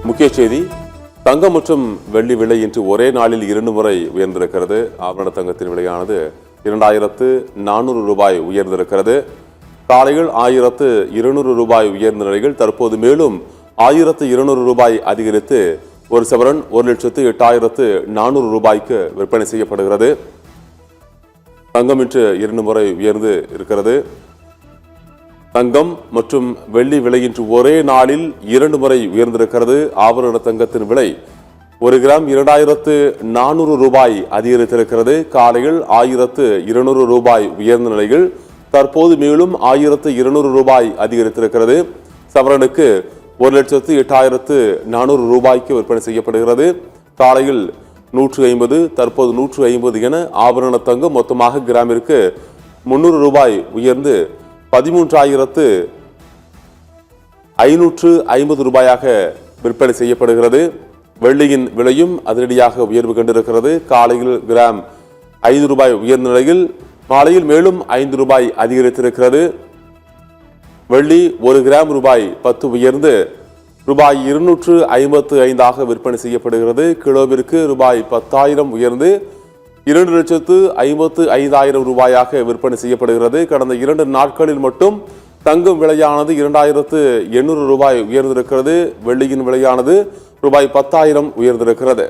முக்கிய செய்தி, தங்கம் மற்றும் வெள்ளி விலை இன்று ஒரே நாளில் 2 முறை உயர்ந்திருக்கிறது. ஆபரண தங்கத்தின் விலையானது 2400 ரூபாய் உயர்ந்திருக்கிறது. காலையில் 1200 ரூபாய் உயர்ந்த நிலையில் தற்போது மேலும் 1200 ரூபாய் அதிகரித்து ஒரு சவரன் 1,08,400 ரூபாய்க்கு விற்பனை செய்யப்படுகிறது. தங்கம் இன்று 2 முறை உயர்ந்து இருக்கிறது. தங்கம் மற்றும் வெள்ளி விலை இன்று ஒரே நாளில் 2 முறை உயர்ந்திருக்கிறது. ஆபரண தங்கத்தின் விலை 1 கிராம் 2400 ரூபாய் அதிகரித்திருக்கிறது. காலையில் 1200 ரூபாய் உயர்ந்த நிலையில் தற்போது மேலும் 1200 ரூபாய் அதிகரித்திருக்கிறது. சவரனுக்கு 1,08,400 ரூபாய்க்கு விற்பனை செய்யப்படுகிறது. காலையில் 150, தற்போது 150 என ஆபரண தங்கம் மொத்தமாக கிராமிற்கு 300 ரூபாய் உயர்ந்து 13,550 ரூபாயாக விற்பனை செய்யப்படுகிறது. வெள்ளியின் விலையும் அதிரடியாக உயர்வு கண்டிருக்கிறது. காலையில் கிராம் 5 ரூபாய் உயர்ந்த நிலையில் மாலையில் மேலும் 5 ரூபாய் அதிகரித்திருக்கிறது. வெள்ளி 1 கிராம் ரூபாய் 10 உயர்ந்து ரூபாய் 255 விற்பனை செய்யப்படுகிறது. கிலோவிற்கு ரூபாய் 10,000 உயர்ந்து 2,55,000 ரூபாயாக விற்பனை செய்யப்படுகிறது. கடந்த 2 நாட்களில் மட்டும் தங்கம் விலையானது 2,800 ரூபாய் உயர்ந்திருக்கிறது. வெள்ளியின் விலையானது ரூபாய் 10,000 உயர்ந்திருக்கிறது.